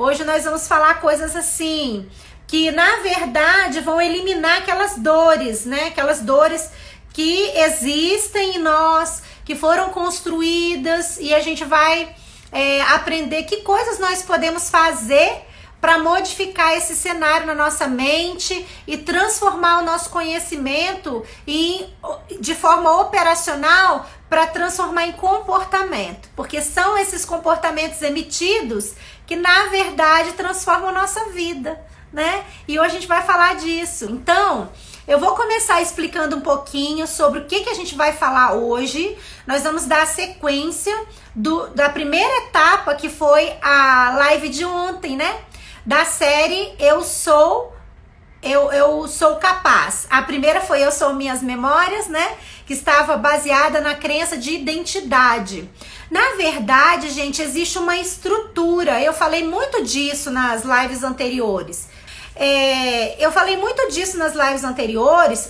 Hoje nós vamos falar coisas assim, que na verdade vão eliminar aquelas dores, né? Aquelas dores que existem em nós, que foram construídas, e a gente vai aprender que coisas nós podemos fazer para modificar esse cenário na nossa mente e transformar o nosso conhecimento de forma operacional para transformar em comportamento, porque são esses comportamentos emitidos que na verdade transformam a nossa vida, né? E hoje a gente vai falar disso. Então, eu vou começar explicando um pouquinho sobre o que a gente vai falar hoje. Nós vamos dar a sequência da primeira etapa, que foi a live de ontem, né? Da série Eu Sou Capaz. A primeira foi Eu Sou Minhas Memórias, né? Que estava baseada na crença de identidade. Na verdade, gente, existe uma estrutura. Eu falei muito disso nas lives anteriores.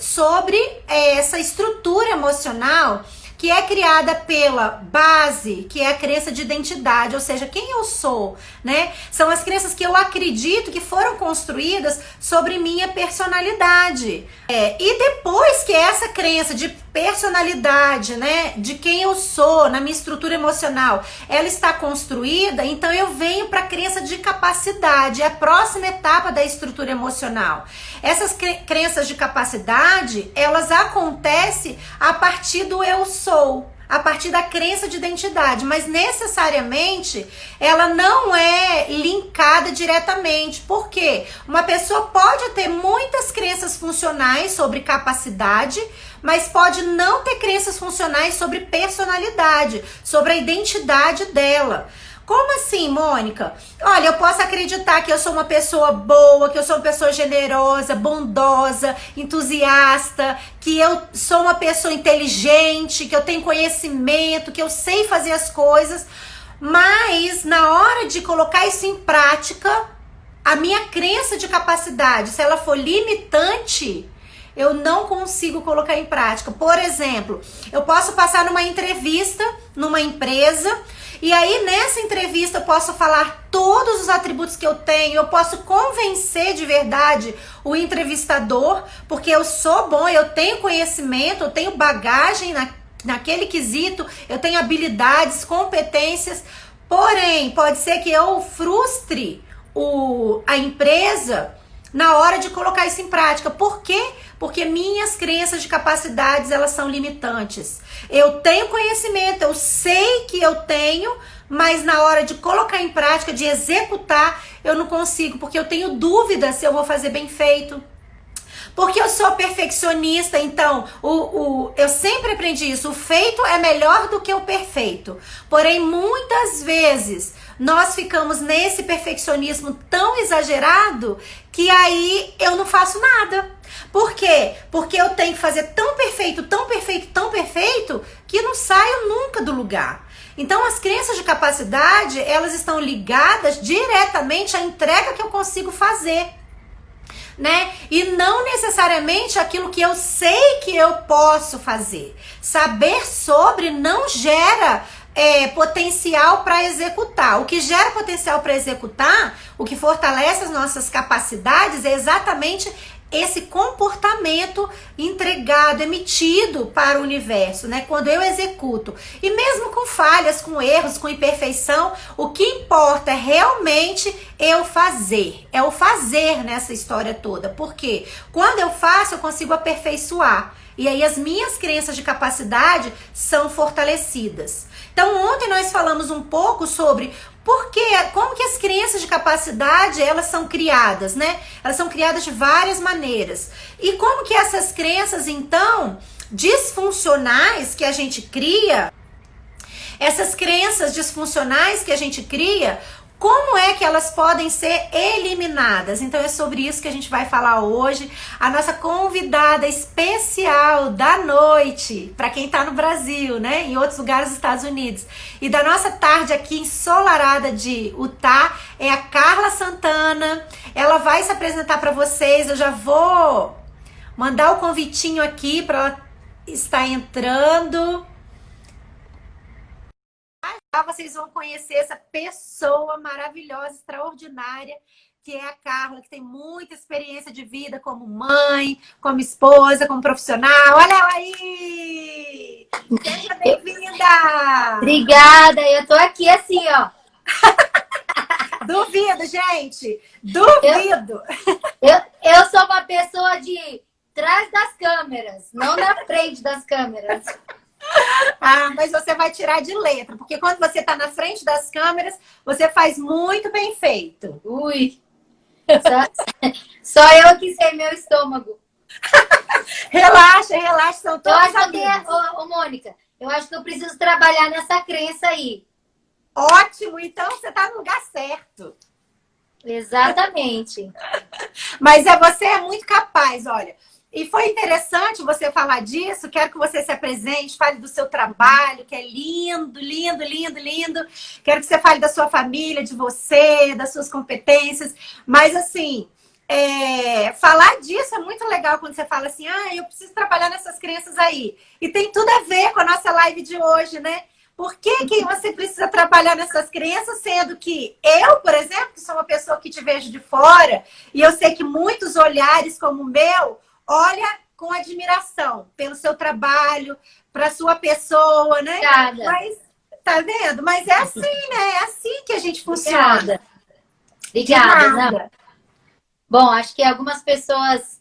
Sobre essa estrutura emocional que é criada pela base, que é a crença de identidade, ou seja, quem eu sou, né? São as crenças que eu acredito que foram construídas sobre minha personalidade. E depois que essa crença de personalidade, né, de quem eu sou, na minha estrutura emocional, ela está construída, então eu venho para a crença de capacidade, é a próxima etapa da estrutura emocional. Essas crenças de capacidade, elas acontecem a partir do eu sou, a partir da crença de identidade, mas necessariamente ela não é linkada diretamente. Por quê? Uma pessoa pode ter muitas crenças funcionais sobre capacidade, mas pode não ter crenças funcionais sobre personalidade, sobre a identidade dela. Como assim, Mônica? Olha, eu posso acreditar que eu sou uma pessoa boa, que eu sou uma pessoa generosa, bondosa, entusiasta, que eu sou uma pessoa inteligente, que eu tenho conhecimento, que eu sei fazer as coisas, mas na hora de colocar isso em prática, a minha crença de capacidade, se ela for limitante, eu não consigo colocar em prática. Por exemplo, eu posso passar numa entrevista, numa empresa, e aí nessa entrevista eu posso falar todos os atributos que eu tenho, eu posso convencer de verdade o entrevistador, porque eu sou bom, eu tenho conhecimento, eu tenho bagagem naquele quesito, eu tenho habilidades, competências, porém pode ser que eu frustre a empresa na hora de colocar isso em prática. Por quê? Porque minhas crenças de capacidades, elas são limitantes. Eu tenho conhecimento, eu sei que eu tenho, mas na hora de colocar em prática, de executar, eu não consigo, porque eu tenho dúvida se eu vou fazer bem feito. Porque eu sou perfeccionista, então eu sempre aprendi isso, o feito é melhor do que o perfeito. Porém, muitas vezes nós ficamos nesse perfeccionismo tão exagerado que aí eu não faço nada. Por quê? Porque eu tenho que fazer tão perfeito, tão perfeito, tão perfeito, que não saio nunca do lugar. Então, as crenças de capacidade, elas estão ligadas diretamente à entrega que eu consigo fazer, né? E não necessariamente aquilo que eu sei que eu posso fazer. Saber sobre não gera potencial para executar. O que gera potencial para executar, o que fortalece as nossas capacidades, é exatamente esse comportamento entregado, emitido para o universo, né? Quando eu executo. E mesmo com falhas, com erros, com imperfeição, o que importa é realmente eu fazer. É o fazer nessa história toda. Porque quando eu faço, eu consigo aperfeiçoar. E aí as minhas crenças de capacidade são fortalecidas. Então ontem nós falamos um pouco sobre como que as crenças de capacidade, elas são criadas, né? Elas são criadas de várias maneiras. E como que essas crenças, então, disfuncionais que a gente cria, essas crenças disfuncionais que a gente cria, como é que elas podem ser eliminadas? Então é sobre isso que a gente vai falar hoje. A nossa convidada especial da noite, para quem tá no Brasil, né? Em outros lugares dos Estados Unidos. E da nossa tarde aqui ensolarada de Utah, é a Carla Santana. Ela vai se apresentar para vocês. Eu já vou mandar o convitinho aqui para ela estar entrando. vocês vão conhecer essa pessoa maravilhosa, extraordinária, que é a Carla, que tem muita experiência de vida como mãe, como esposa, como profissional. Olha ela aí! Seja bem-vinda! Obrigada, eu tô aqui assim, ó. Duvido, gente! Duvido! Eu sou uma pessoa de trás das câmeras, não na frente das câmeras. Ah, mas você vai tirar de letra, porque quando você está na frente das câmeras, você faz muito bem feito. Ui, só eu que sei meu estômago. Relaxa, relaxa, são Eu todos acho que amigos. Mônica, eu acho que eu preciso trabalhar nessa crença aí. Ótimo, então você está no lugar certo. Exatamente. Mas você é muito capaz, olha. E foi interessante você falar disso. Quero que você se apresente, fale do seu trabalho, que é lindo, lindo, lindo, lindo. Quero que você fale da sua família, de você, das suas competências. Mas, assim, falar disso é muito legal quando você fala assim, eu preciso trabalhar nessas crenças aí. E tem tudo a ver com a nossa live de hoje, né? Por que você precisa trabalhar nessas crenças, sendo que eu, por exemplo, que sou uma pessoa que te vejo de fora, e eu sei que muitos olhares como o meu, olha com admiração pelo seu trabalho, para sua pessoa, né? Obrigada. Mas, tá vendo? Mas é assim, né? É assim que a gente funciona. Obrigada. Não. Bom, acho que algumas pessoas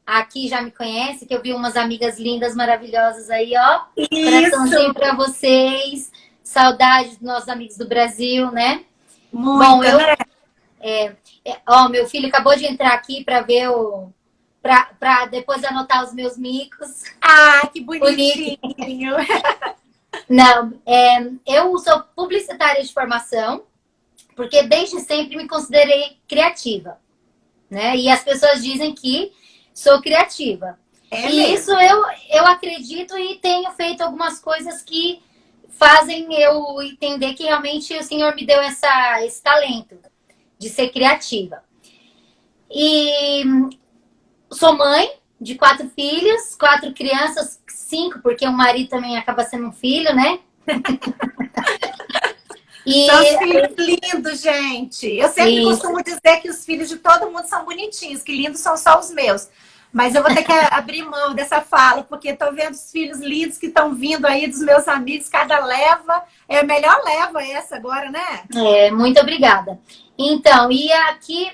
aqui já me conhecem, que eu vi umas amigas lindas, maravilhosas aí, ó. Coraçãozinho pra vocês. Saudade dos nossos amigos do Brasil, né? Muito, bom, né? Meu filho acabou de entrar aqui para ver o... Pra depois anotar os meus micos. Ah, que bonitinho! Não, eu sou publicitária de formação, porque desde sempre me considerei criativa, né? E as pessoas dizem que sou criativa. É e mesmo. Isso eu acredito e tenho feito algumas coisas que fazem eu entender que realmente o Senhor me deu esse talento de ser criativa. E sou mãe de 4 filhos, 4 crianças, 5, porque o marido também acaba sendo um filho, né? São os filhos lindos, gente. Eu sempre costumo dizer que os filhos de todo mundo são bonitinhos, que lindos são só os meus. Mas eu vou ter que abrir mão dessa fala, porque estou vendo os filhos lindos que estão vindo aí dos meus amigos, cada leva. É a melhor leva essa agora, né? Muito obrigada. Então, e aqui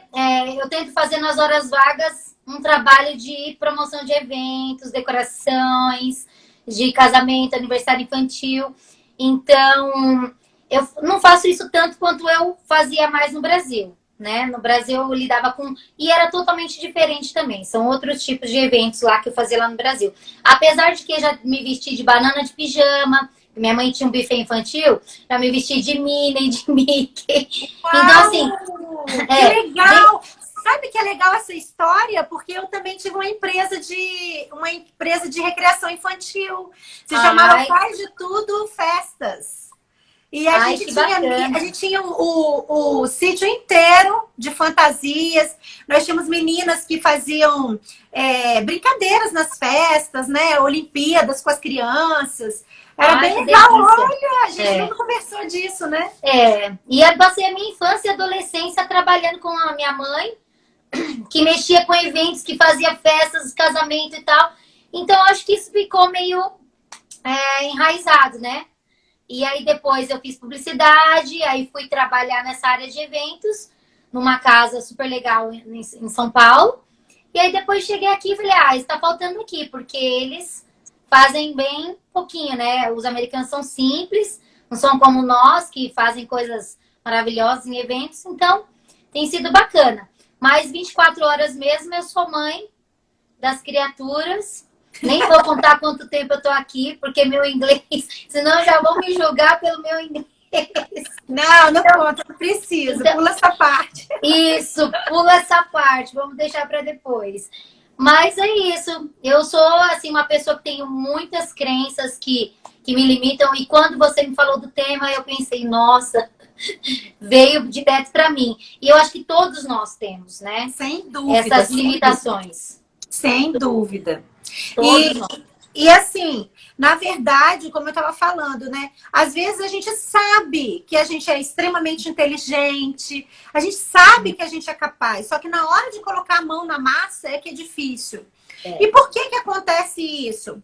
eu tento fazer nas horas vagas um trabalho de promoção de eventos, decorações, de casamento, aniversário infantil. Então, eu não faço isso tanto quanto eu fazia mais no Brasil, né? No Brasil eu lidava com... E era totalmente diferente também. São outros tipos de eventos lá que eu fazia lá no Brasil. Apesar de que eu já me vesti de banana de pijama, minha mãe tinha um buffet infantil, já me vesti de Minnie, de Mickey. Uau, então, assim... Que legal! Sabe que é legal essa história? Porque eu também tive uma empresa de recreação infantil. Se chamava Faz de Tudo Festas. E a gente tinha o sítio inteiro de fantasias. Nós tínhamos meninas que faziam brincadeiras nas festas, né? Olimpíadas com as crianças. Era bem legal. Olha, a gente nunca conversou disso, né? E eu passei a minha infância e adolescência trabalhando com a minha mãe, que mexia com eventos, que fazia festas, casamento e tal. Então, acho que isso ficou meio enraizado, né? E aí, depois eu fiz publicidade, aí fui trabalhar nessa área de eventos, numa casa super legal em São Paulo. E aí, depois cheguei aqui e falei, está faltando aqui, porque eles fazem bem pouquinho, né? Os americanos são simples, não são como nós, que fazem coisas maravilhosas em eventos. Então, tem sido bacana. Mas 24 horas mesmo, eu sou mãe das criaturas. Nem vou contar quanto tempo eu tô aqui, porque meu inglês... Senão já vão me julgar pelo meu inglês. Não conta, não precisa. Então, pula essa parte. Isso, pula essa parte. Vamos deixar para depois. Mas é isso. Eu sou, assim, uma pessoa que tenho muitas crenças que me limitam. E quando você me falou do tema, eu pensei, nossa... veio direto para mim. E eu acho que todos nós temos, né? Sem dúvida. Essas limitações. Sem dúvida. Todos nós. E assim, na verdade, como eu estava falando, né? Às vezes a gente sabe que a gente é extremamente inteligente, a gente sabe que a gente é capaz, só que na hora de colocar a mão na massa é que é difícil. E É. por que que acontece isso?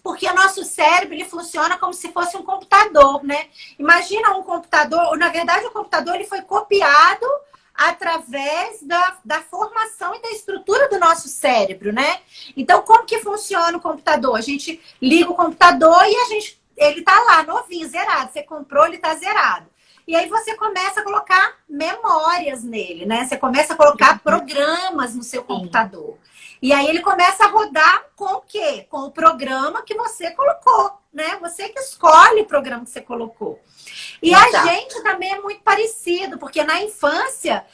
Porque o nosso cérebro ele funciona como se fosse um computador, né? Imagina um computador, na verdade o computador ele foi copiado através da formação e da estrutura do nosso cérebro, né? Então, como que funciona o computador? A gente liga o computador e ele tá lá, novinho, zerado. Você comprou, ele tá zerado. E aí você começa a colocar memórias nele, né? Você começa a colocar programas no seu Sim. computador. E aí ele começa a rodar com o quê? Com o programa que você colocou, né? Você que escolhe o programa que você colocou. E a Exato. gente também é muito parecido, porque na infância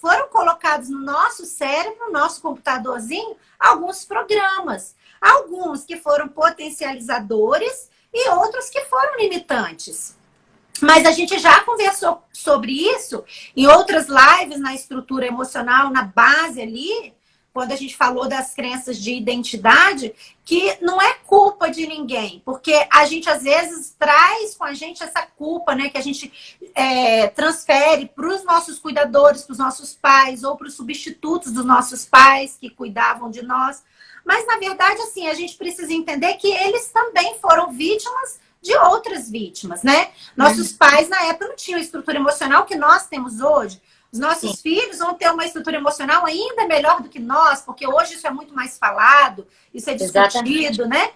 foram colocados no nosso cérebro, no nosso computadorzinho, alguns programas. Alguns que foram potencializadores e outros que foram limitantes. Mas a gente já conversou sobre isso em outras lives na estrutura emocional, na base ali, quando a gente falou das crenças de identidade, que não é culpa de ninguém, porque a gente às vezes traz com a gente essa culpa, né, que a gente transfere para os nossos cuidadores, para os nossos pais ou para os substitutos dos nossos pais que cuidavam de nós. Mas na verdade, assim, a gente precisa entender que eles também foram vítimas de outras vítimas, né? Nossos pais na época não tinham a estrutura emocional que nós temos hoje. Os Sim, nossos filhos vão ter uma estrutura emocional ainda melhor do que nós, porque hoje isso é muito mais falado, isso é exatamente. discutido, né?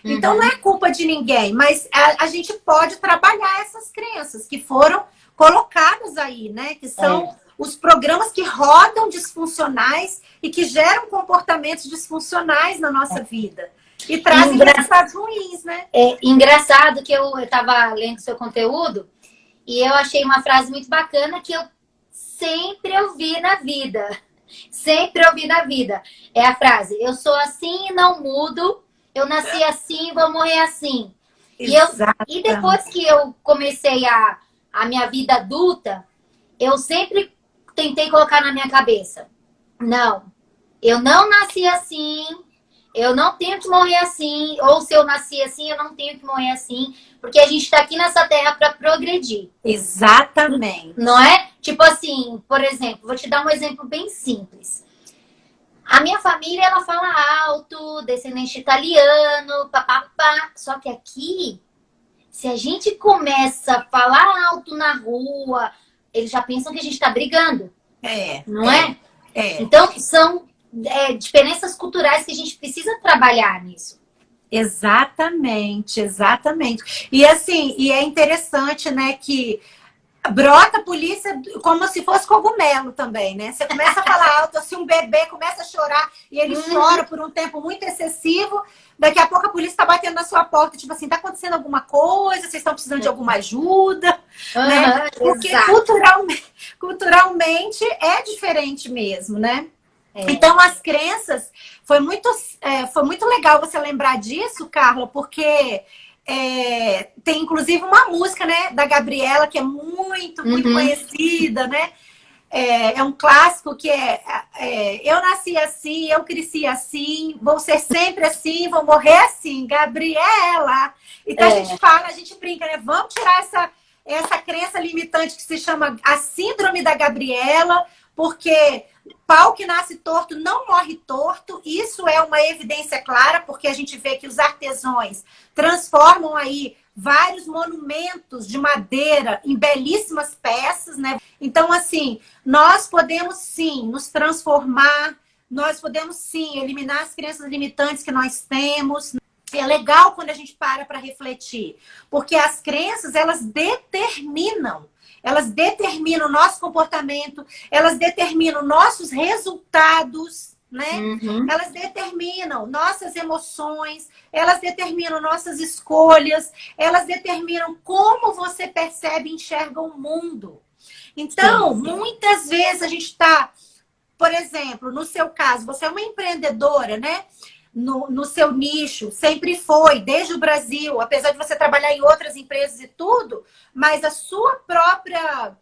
Então não Uhum. é culpa de ninguém, mas a gente pode trabalhar essas crenças que foram colocadas aí, né? Que são É. os programas que rodam disfuncionais e que geram comportamentos disfuncionais na nossa vida e trazem Engra- resultados ruins, né? Engraçado que eu estava lendo seu conteúdo e eu achei uma frase muito bacana que eu sempre ouvi na vida. Sempre ouvi na vida. É a frase: eu sou assim e não mudo, eu nasci assim e vou morrer assim. E Exatamente. depois que eu comecei a minha vida adulta, eu sempre tentei colocar na minha cabeça: não, eu não nasci assim, eu não tenho que morrer assim, ou se eu nasci assim, eu não tenho que morrer assim, porque a gente está aqui nessa terra para progredir. Não Exatamente. é? Tipo assim, por exemplo, vou te dar um exemplo bem simples. A minha família, ela fala alto, descendente italiano, papapá. Só que aqui, se a gente começa a falar alto na rua, eles já pensam que a gente tá brigando, É, não é, é? é. Então, são diferenças culturais que a gente precisa trabalhar nisso. Exatamente, exatamente. E assim, e é interessante, né, que brota a polícia como se fosse cogumelo também, né? Você começa a falar alto, se um bebê começa a chorar e ele Uhum. chora por um tempo muito excessivo, daqui a pouco a polícia está batendo na sua porta, tipo assim, tá acontecendo alguma coisa, vocês estão precisando de alguma ajuda, né? Uhum, Porque exato. culturalmente é diferente mesmo, né? É. Então, as crenças, foi muito legal você lembrar disso, Carla, porque tem inclusive uma música, né, da Gabriela, que é muito, muito Uhum. conhecida, né? É um clássico que eu nasci assim, eu cresci assim, vou ser sempre assim, vou morrer assim, Gabriela. Então a gente É. fala, a gente brinca, né? Vamos tirar essa crença limitante que se chama a síndrome da Gabriela, porque pau que nasce torto não morre torto. Isso é uma evidência clara, porque a gente vê que os artesãos transformam aí vários monumentos de madeira em belíssimas peças, né? Então, assim, nós podemos sim nos transformar, nós podemos sim eliminar as crenças limitantes que nós temos. É legal quando a gente para refletir, porque as crenças, elas determinam o nosso comportamento, elas determinam nossos resultados, né? Uhum. Elas determinam nossas emoções, elas determinam nossas escolhas, elas determinam como você percebe e enxerga o mundo. Sim. Então, muitas vezes a gente está, por exemplo, no seu caso, você é uma empreendedora, né? No seu nicho, sempre foi, desde o Brasil, apesar de você trabalhar em outras empresas e tudo, mas a sua própria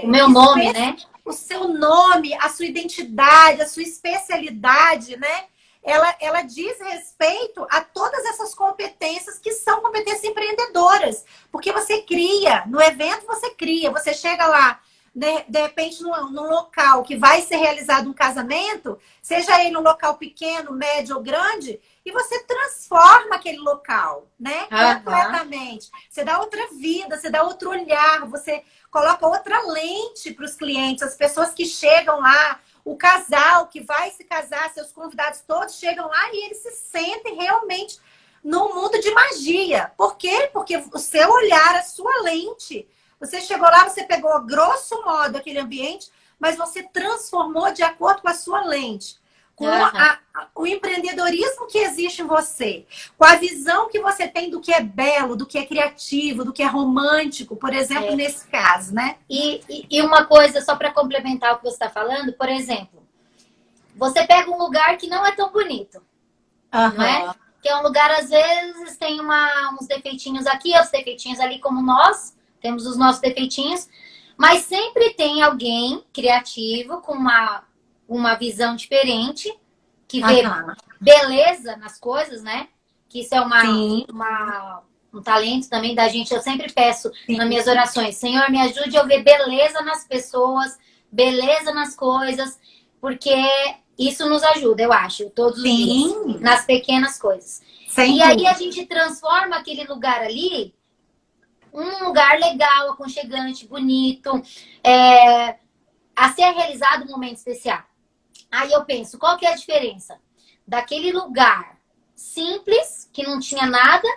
O meu nome, né? o seu nome, a sua identidade, a sua especialidade, né? ela diz respeito a todas essas competências que são competências empreendedoras. Porque você cria, no evento você cria, você chega lá, de repente, num local que vai ser realizado um casamento, seja ele um local pequeno, médio ou grande, e você transforma aquele local, né? Completamente. Você dá outra vida, você dá outro olhar, você coloca outra lente para os clientes, as pessoas que chegam lá, o casal que vai se casar, seus convidados todos chegam lá e eles se sentem realmente num mundo de magia. Por quê? Porque o seu olhar, a sua lente, você chegou lá, você pegou a grosso modo aquele ambiente, mas você transformou de acordo com a sua lente. Com o empreendedorismo que existe em você, com a visão que você tem do que é belo, do que é criativo, do que é romântico, por exemplo, nesse caso, né? E uma coisa, só para complementar o que você está falando, por exemplo, você pega um lugar que não é tão bonito, não é? Que é um lugar, às vezes, tem uns defeitinhos aqui, outros defeitinhos ali, como nós, temos os nossos defeitinhos, mas sempre tem alguém criativo com uma visão diferente, que vê beleza nas coisas, né? Que isso é um talento também da gente. Eu sempre peço nas minhas orações, Senhor, me ajude a ver beleza nas pessoas, beleza nas coisas, porque isso nos ajuda, eu acho, todos os dias, nas pequenas coisas. E aí a gente transforma aquele lugar ali um lugar legal, aconchegante, bonito, a ser realizado um momento especial. Aí eu penso, qual que é a diferença daquele lugar simples, que não tinha nada,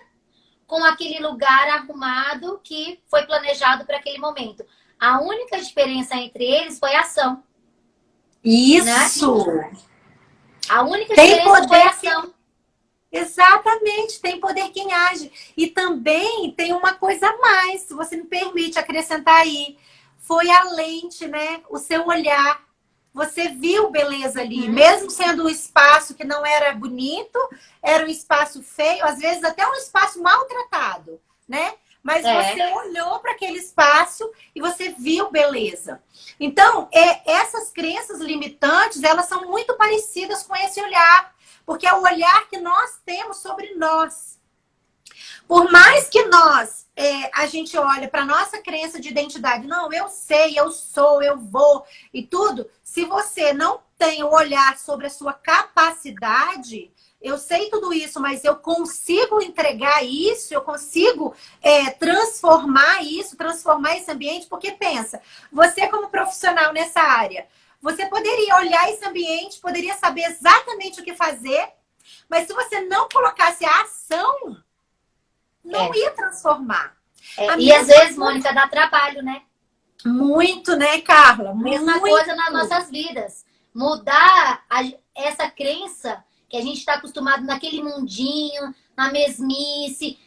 com aquele lugar arrumado que foi planejado para aquele momento? A única diferença entre eles foi a ação. Isso! Né? A única diferença foi a ação. Exatamente, tem poder quem age. E também tem uma coisa a mais, se você me permite acrescentar aí. Foi a lente, né? O seu olhar. Você viu beleza ali, mesmo sendo um espaço que não era bonito, era um espaço feio, às vezes até um espaço maltratado, né? Mas você olhou para aquele espaço e você viu beleza. Então, essas crenças limitantes, elas são muito parecidas com esse olhar, porque é o olhar que nós temos sobre nós. Por mais que a gente olha para nossa crença de identidade, não, eu sei, eu sou, eu vou e tudo, se você não tem o olhar sobre a sua capacidade, eu sei tudo isso, mas eu consigo entregar isso, eu consigo transformar isso, transformar esse ambiente, porque pensa, você como profissional nessa área, você poderia olhar esse ambiente, poderia saber exatamente o que fazer, mas se você não colocasse a ação, não ia transformar. E às vezes, Mônica, dá trabalho, né? Muito, né, Carla? Mesma coisa nas nossas vidas. Mudar essa crença que a gente está acostumado naquele mundinho, na mesmice.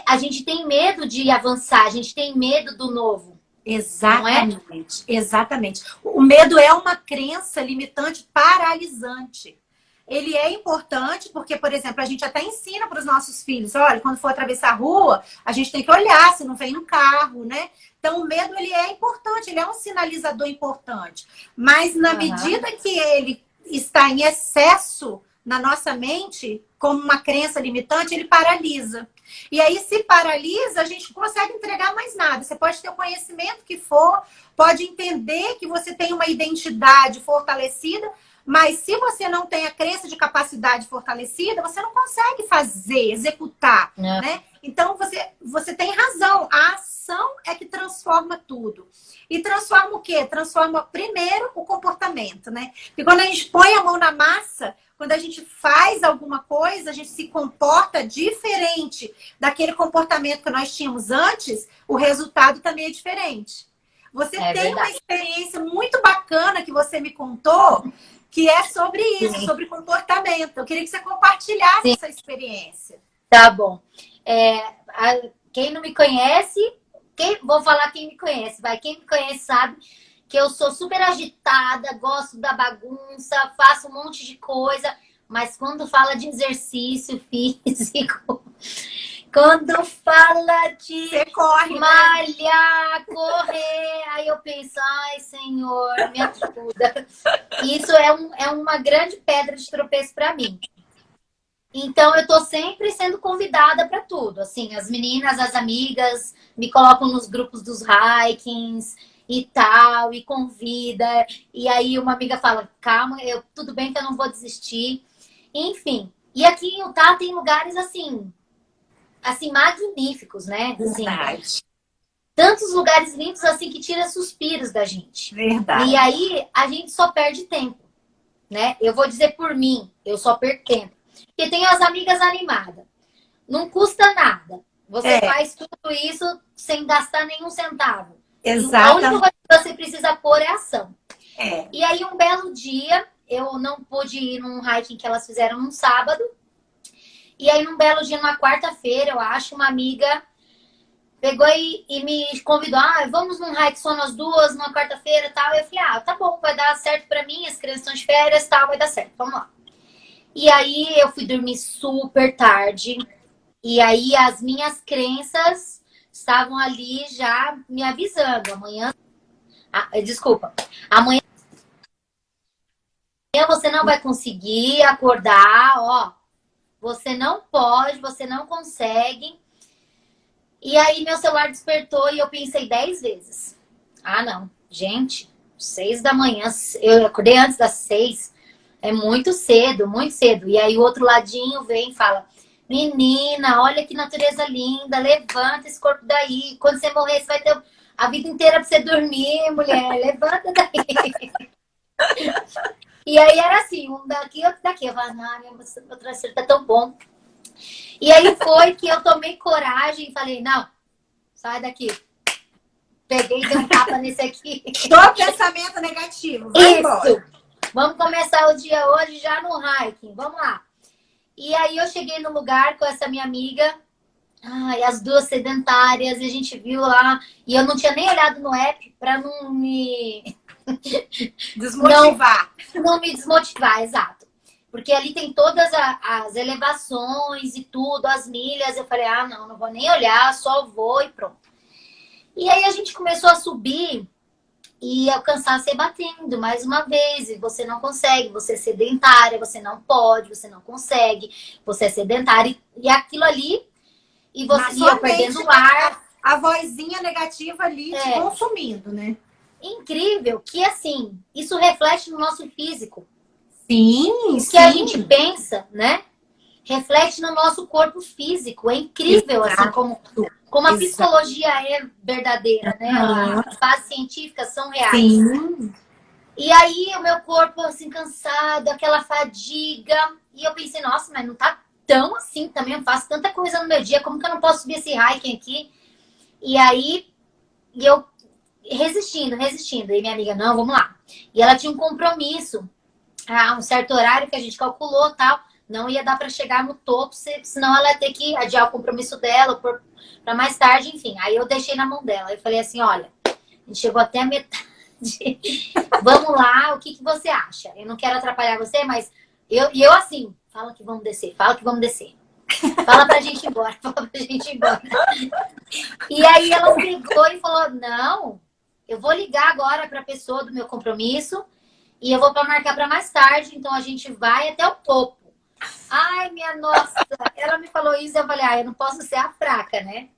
A gente tem medo de avançar, a gente tem medo do novo. Exatamente, exatamente. O medo é uma crença limitante paralisante. Ele é importante porque, por exemplo, a gente até ensina para os nossos filhos, olha, quando for atravessar a rua, a gente tem que olhar se não vem no carro, né? Então, o medo, ele é importante, ele é um sinalizador importante. Mas, na medida que ele está em excesso na nossa mente, como uma crença limitante, ele paralisa. E aí, se paralisa, a gente não consegue entregar mais nada. Você pode ter o conhecimento que for, pode entender que você tem uma identidade fortalecida, mas se você não tem a crença de capacidade fortalecida, você não consegue fazer, executar, né? Então, você tem razão. A ação é que transforma tudo. E transforma o quê? Transforma, primeiro, o comportamento, né? Porque quando a gente põe a mão na massa, quando a gente faz alguma coisa, a gente se comporta diferente daquele comportamento que nós tínhamos antes, o resultado também é diferente. Você tem uma experiência muito bacana que você me contou, que é sobre isso, sobre comportamento. Eu queria que você compartilhasse essa experiência. Tá bom. Quem não me conhece, vou falar quem me conhece, quem me conhece sabe que eu sou super agitada, gosto da bagunça, faço um monte de coisa, mas quando fala de exercício físico, Quando fala de Você corre, né? malhar, correr, aí eu penso, ai, Senhor, me ajuda. Isso é uma grande pedra de tropeço para mim. Então, eu tô sempre sendo convidada para tudo. Assim, as meninas, as amigas me colocam nos grupos dos hikings e tal, e convida. E aí uma amiga fala, calma, tudo bem que eu não vou desistir. Enfim. E aqui em Utah tem lugares assim magníficos, né? Assim, Verdade. tantos lugares lindos assim que tira suspiros da gente. Verdade. E aí a gente só perde tempo, né? Eu vou dizer por mim, eu só perco tempo. Porque tem as amigas animadas. Não custa nada. Você faz tudo isso sem gastar nenhum centavo. Exato. A única coisa que você precisa pôr é ação. É. E aí, um belo dia, eu não pude ir num hiking que elas fizeram num sábado. E aí, num belo dia, numa quarta-feira, eu acho, uma amiga pegou e me convidou. Ah, vamos num hike só nós duas, numa quarta-feira e tal. E eu falei, ah, tá bom, vai dar certo pra mim, as crianças estão de férias e tal, vai dar certo, vamos lá. E aí, eu fui dormir super tarde. E aí, as minhas crenças estavam ali já me avisando. Amanhã... desculpa. Amanhã você não vai conseguir acordar, ó. Você não pode, você não consegue. E aí, meu celular despertou e eu pensei 10 vezes. Ah, não. Gente, 6 da manhã. Eu acordei antes das 6. É muito cedo, muito cedo. E aí, o outro ladinho vem e fala... Menina, olha que natureza linda, levanta esse corpo daí. Quando você morrer, você vai ter a vida inteira pra você dormir, mulher. Levanta daí. E aí era assim, um daqui, outro daqui. Eu falava, meu travesseiro tá tão bom. E aí foi que eu tomei coragem e falei, não, sai daqui. Peguei e dei um tapa nesse aqui. Todo pensamento negativo, vai embora. Vamos começar o dia hoje já no hiking, vamos lá. E aí eu cheguei no lugar com essa minha amiga, e as duas sedentárias, e a gente viu lá, e eu não tinha nem olhado no app para não me desmotivar. Não me desmotivar, exato. Porque ali tem todas as elevações e tudo, as milhas. Eu falei, não vou nem olhar, só vou e pronto. E aí a gente começou a subir e o cansaço ia batendo mais uma vez. E você não consegue, você é sedentária, você não pode, você não consegue, você é sedentária. E aquilo ali, e você ia perdendo o ar. A vozinha negativa ali te consumindo, né? Incrível que, assim, isso reflete no nosso físico. Sim, o que a gente pensa, né? Reflete no nosso corpo físico. É incrível, assim, como a psicologia é verdadeira, né? As bases científicas são reais. Sim. E aí, o meu corpo, assim, cansado, aquela fadiga. E eu pensei, nossa, mas não tá tão assim também. Eu faço tanta coisa no meu dia. Como que eu não posso subir esse hiking aqui? E aí, eu resistindo. E minha amiga, não, vamos lá. E ela tinha um compromisso. Um certo horário que a gente calculou, tal. Não ia dar para chegar no topo, senão ela ia ter que adiar o compromisso dela para mais tarde, enfim. Aí eu deixei na mão dela. Eu falei assim, olha, a gente chegou até a metade. Vamos lá, o que você acha? Eu não quero atrapalhar você, mas eu assim, fala que vamos descer. Fala pra gente ir embora, E aí ela pegou e falou, não, eu vou ligar agora para a pessoa do meu compromisso e eu vou marcar para mais tarde, então a gente vai até o topo. Ai, minha nossa, ela me falou isso, eu falei, eu não posso ser a fraca, né?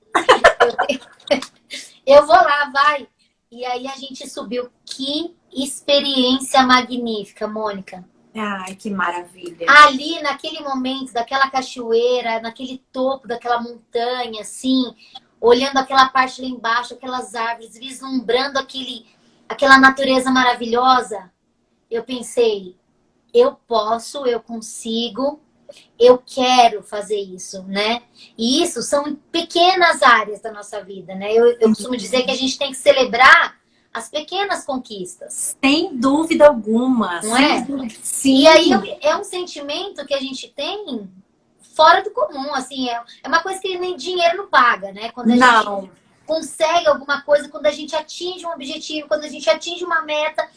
Eu vou lá, vai. E aí a gente subiu. Que experiência magnífica, Mônica. Ai, que maravilha. Ali, naquele momento, daquela cachoeira, naquele topo daquela montanha, assim, olhando aquela parte lá embaixo, aquelas árvores, vislumbrando aquela natureza maravilhosa, eu pensei, eu posso, eu consigo, eu quero fazer isso, né? E isso são pequenas áreas da nossa vida, né? Eu costumo dizer que a gente tem que celebrar as pequenas conquistas. Sem dúvida alguma. Não é? Sim. E aí é um sentimento que a gente tem fora do comum, assim, é uma coisa que nem dinheiro não paga, né? Quando a gente consegue alguma coisa, quando a gente atinge um objetivo, quando a gente atinge uma meta,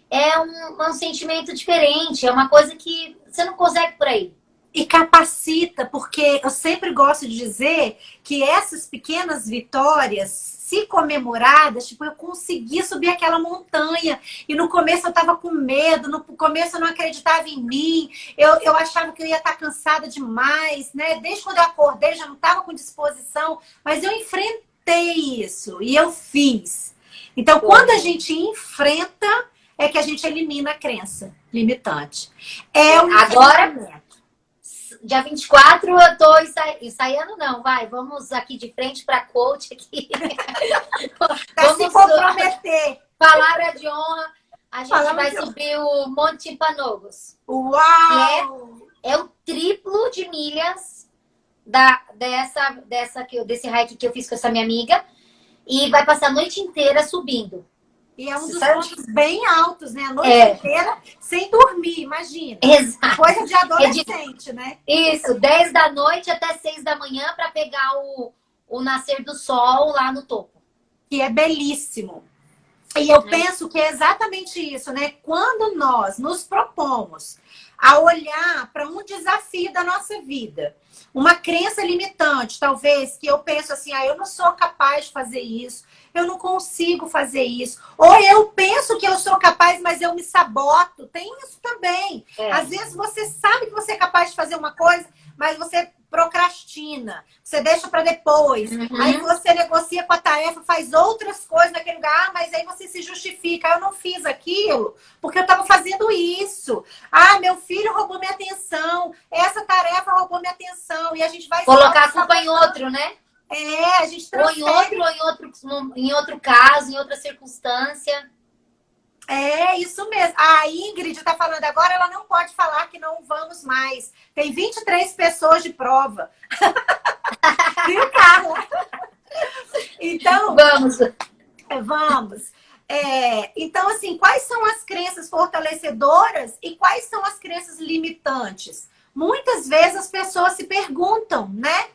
é um sentimento diferente, é uma coisa que você não consegue por aí. E capacita, porque eu sempre gosto de dizer que essas pequenas vitórias, se comemoradas, tipo, eu consegui subir aquela montanha. E no começo eu tava com medo, no começo eu não acreditava em mim, eu achava que eu ia estar cansada demais, né? Desde quando eu acordei, já não tava com disposição, mas eu enfrentei isso e eu fiz. Então, quando a gente enfrenta, é que a gente elimina a crença limitante. É um Agora, dia 24, eu tô ensaiando, não, vai, vamos aqui de frente para coach aqui. Vamos se comprometer. Palavra de honra, a gente vai subir o Monte Timpanogos. Uau! É o triplo de milhas desse hike que eu fiz com essa minha amiga. E vai passar a noite inteira subindo. E é um dos pontos bem altos, né? A noite inteira sem dormir, imagina. Exato. Coisa de adolescente, né? Isso, 10 da noite até 6 da manhã para pegar o nascer do sol lá no topo. Que é belíssimo. E eu penso que é exatamente isso, né? Quando nós nos propomos a olhar para um desafio da nossa vida, uma crença limitante, talvez, que eu penso assim, eu não sou capaz de fazer isso, eu não consigo fazer isso. Ou eu penso que eu sou capaz, mas eu me saboto. Tem isso também. Às vezes você sabe que você é capaz de fazer uma coisa, mas você procrastina, você deixa para depois. Aí você negocia com a tarefa, faz outras coisas naquele lugar, mas aí você se justifica. Eu não fiz aquilo porque eu estava fazendo isso. Meu filho roubou minha atenção, essa tarefa roubou minha atenção. E a gente vai colocar a culpa em outro, né? A gente transfere. Ou em outro caso, em outra circunstância. É isso mesmo. A Ingrid está falando agora, ela não pode falar que não vamos mais. Tem 23 pessoas de prova. Viu, Carla? Então, vamos. Então, assim, quais são as crenças fortalecedoras e quais são as crenças limitantes? Muitas vezes as pessoas se perguntam, né?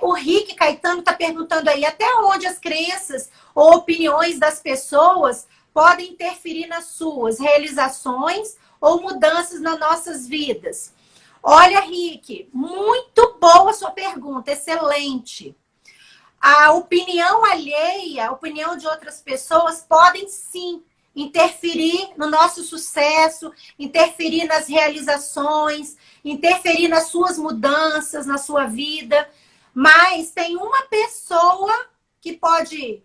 O Rick Caetano está perguntando aí até onde as crenças ou opiniões das pessoas podem interferir nas suas realizações ou mudanças nas nossas vidas. Olha, Rick, muito boa a sua pergunta, excelente. A opinião alheia, a opinião de outras pessoas podem sim interferir no nosso sucesso, interferir nas realizações, interferir nas suas mudanças, na sua vida. Mas tem uma pessoa que pode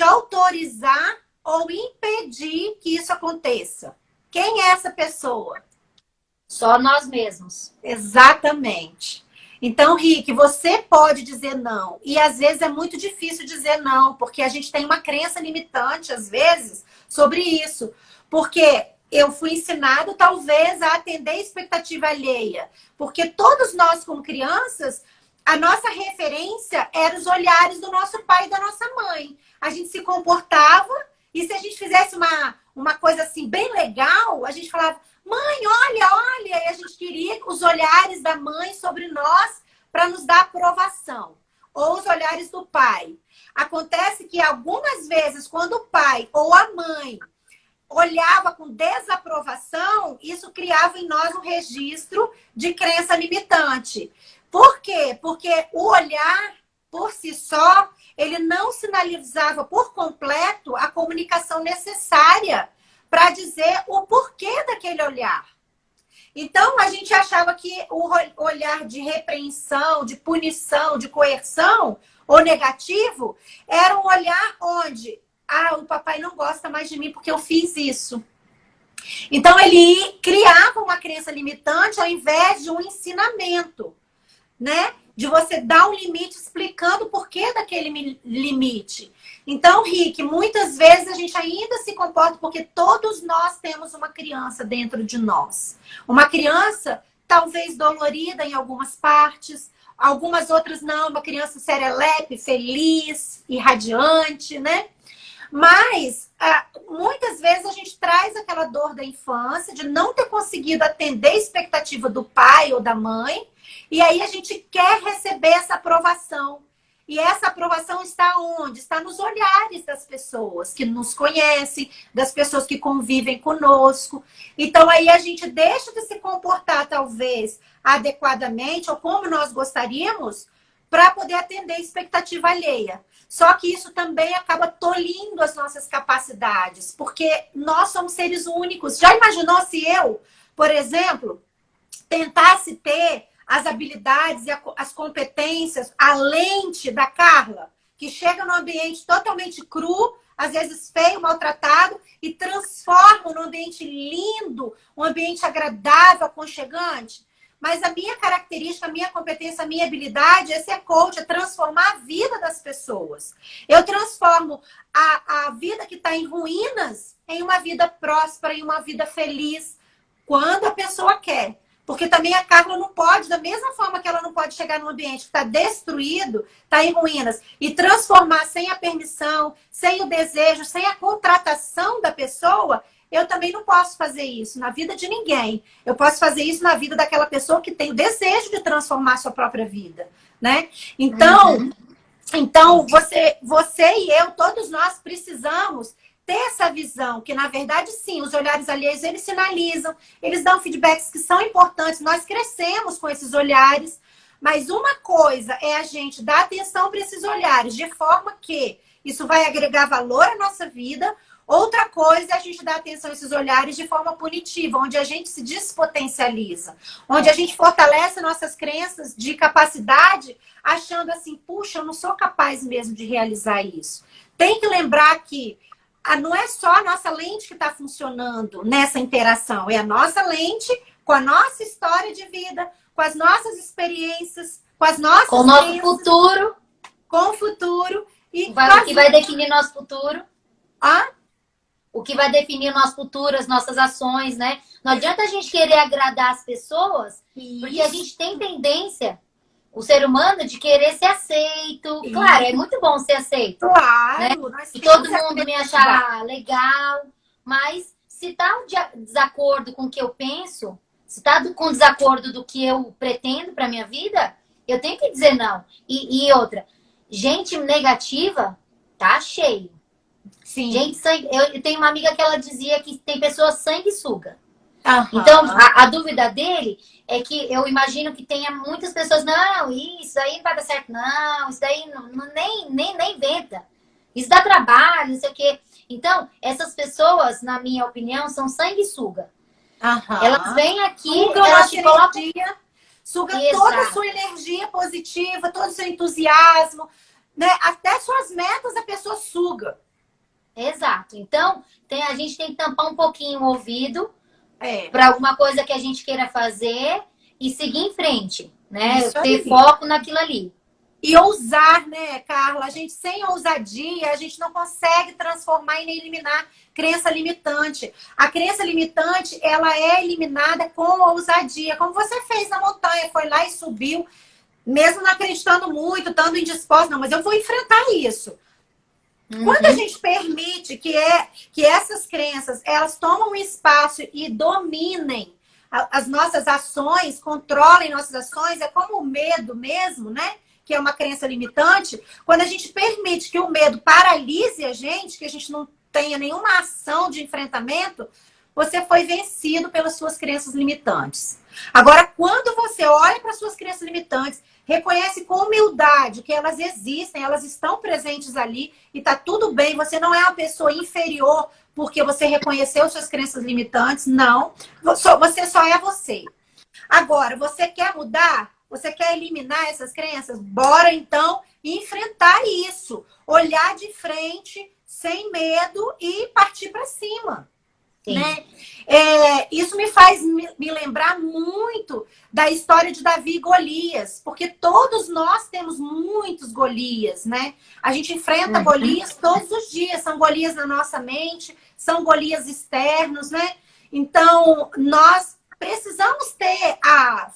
autorizar ou impedir que isso aconteça. Quem é essa pessoa? Só nós mesmos. Exatamente. Então, Rick, você pode dizer não. E às vezes é muito difícil dizer não, porque a gente tem uma crença limitante, às vezes, sobre isso. Porque eu fui ensinado, talvez, a atender a expectativa alheia. Porque todos nós, como crianças, a nossa referência eram os olhares do nosso pai e da nossa mãe. A gente se comportava e se a gente fizesse uma coisa assim bem legal, a gente falava, mãe, olha, e a gente queria os olhares da mãe sobre nós para nos dar aprovação. Ou os olhares do pai. Acontece que algumas vezes, quando o pai ou a mãe olhava com desaprovação, isso criava em nós um registro de crença limitante. Por quê? Porque o olhar, por si só, ele não sinalizava por completo a comunicação necessária para dizer o porquê daquele olhar. Então, a gente achava que o olhar de repreensão, de punição, de coerção ou negativo era um olhar onde o papai não gosta mais de mim porque eu fiz isso. Então, ele criava uma crença limitante ao invés de um ensinamento, né? De você dar um limite explicando o porquê daquele limite. Então, Rick, muitas vezes a gente ainda se comporta porque todos nós temos uma criança dentro de nós. Uma criança talvez dolorida em algumas partes, algumas outras não, uma criança serelepe, feliz, irradiante, né? Mas, muitas vezes a gente traz aquela dor da infância, de não ter conseguido atender a expectativa do pai ou da mãe, e aí a gente quer receber essa aprovação. E essa aprovação está onde? Está nos olhares das pessoas que nos conhecem, das pessoas que convivem conosco. Então, aí a gente deixa de se comportar, talvez, adequadamente, ou como nós gostaríamos, para poder atender a expectativa alheia. Só que isso também acaba tolhindo as nossas capacidades, porque nós somos seres únicos. Já imaginou se eu, por exemplo, tentasse ter as habilidades e as competências, a lente da Carla, que chega num ambiente totalmente cru, às vezes feio, maltratado, e transforma num ambiente lindo, um ambiente agradável, aconchegante? Mas a minha característica, a minha competência, a minha habilidade é ser coach, é transformar a vida das pessoas. Eu transformo a vida que está em ruínas em uma vida próspera, em uma vida feliz, quando a pessoa quer. Porque também a Carla não pode, da mesma forma que ela não pode chegar num ambiente que está destruído, está em ruínas, e transformar sem a permissão, sem o desejo, sem a contratação da pessoa, eu também não posso fazer isso na vida de ninguém. Eu posso fazer isso na vida daquela pessoa que tem o desejo de transformar a sua própria vida, né? Então você e eu, todos nós precisamos ter essa visão, que na verdade sim, os olhares alheios, eles sinalizam, eles dão feedbacks que são importantes, nós crescemos com esses olhares, mas uma coisa é a gente dar atenção para esses olhares, de forma que isso vai agregar valor à nossa vida. Outra coisa é a gente dar atenção a esses olhares de forma punitiva, onde a gente se despotencializa, onde a gente fortalece nossas crenças de capacidade, achando assim, puxa, eu não sou capaz mesmo de realizar isso. Tem que lembrar que não é só a nossa lente que está funcionando nessa interação, é a nossa lente com a nossa história de vida, com as nossas experiências, com as nossas com o nosso futuro. Com o futuro. E o que vai definir nosso futuro. Ah? O que vai definir o nosso futuro, as nossas ações, né? Não adianta a gente querer agradar as pessoas, porque a gente tem tendência, o ser humano, de querer ser aceito. Claro, é muito bom ser aceito. Claro. Né? E todo mundo me achar legal. Mas se tá um desacordo com o que eu penso, se tá com desacordo do que eu pretendo pra minha vida, eu tenho que dizer não. E outra, gente negativa tá cheio. Sim. Gente, eu tenho uma amiga que ela dizia que tem pessoas sanguessuga. Uhum. Então, a dúvida dele é que eu imagino que tenha muitas pessoas, não, isso aí não vai dar certo, não, isso daí nem inventa. Isso dá trabalho, não sei o quê. Então, essas pessoas, na minha opinião, são sanguessuga. Uhum. Elas vêm aqui, elas te colocam... Suga toda a sua energia positiva, todo o seu entusiasmo, né? Até suas metas a pessoa suga. Exato. Então, a gente tem que tampar um pouquinho o ouvido para alguma coisa que a gente queira fazer e seguir em frente, né? Ter foco naquilo ali. E ousar, né, Carla? A gente, sem ousadia, a gente não consegue transformar e nem eliminar crença limitante. A crença limitante, ela é eliminada com ousadia, como você fez na montanha, foi lá e subiu, mesmo não acreditando muito, estando indisposto, não, mas eu vou enfrentar isso. Quando a gente permite que essas crenças, elas tomam um espaço e dominem as nossas ações, controlem nossas ações, é como o medo mesmo, né? Que é uma crença limitante. Quando a gente permite que o medo paralise a gente, que a gente não tenha nenhuma ação de enfrentamento, você foi vencido pelas suas crenças limitantes. Agora, quando você olha para as suas crenças limitantes, reconhece com humildade que elas existem, elas estão presentes ali e tá tudo bem, você não é uma pessoa inferior porque você reconheceu suas crenças limitantes, não. Você só é você. Agora, você quer mudar? Você quer eliminar essas crenças? Bora, então, enfrentar isso. Olhar de frente, sem medo e partir para cima. Né? Isso me faz me lembrar muito da história de Davi e Golias, porque todos nós temos muitos Golias, né? A gente enfrenta Golias todos os dias, são Golias na nossa mente, são Golias externos, né? Então, nós precisamos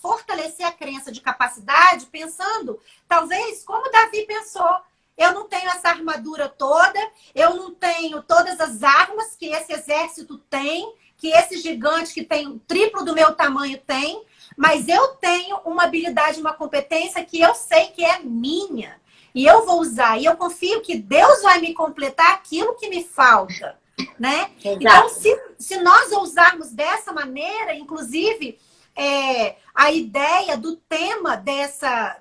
fortalecer a crença de capacidade, pensando, talvez, como Davi pensou. Eu não tenho essa armadura toda, eu não tenho todas as armas que esse exército tem, que esse gigante que tem o triplo do meu tamanho tem, mas eu tenho uma habilidade, uma competência que eu sei que é minha. e eu vou usar, e eu confio que Deus vai me completar aquilo que me falta, né? Exato. Então, se nós usarmos dessa maneira, inclusive, a ideia do tema dessa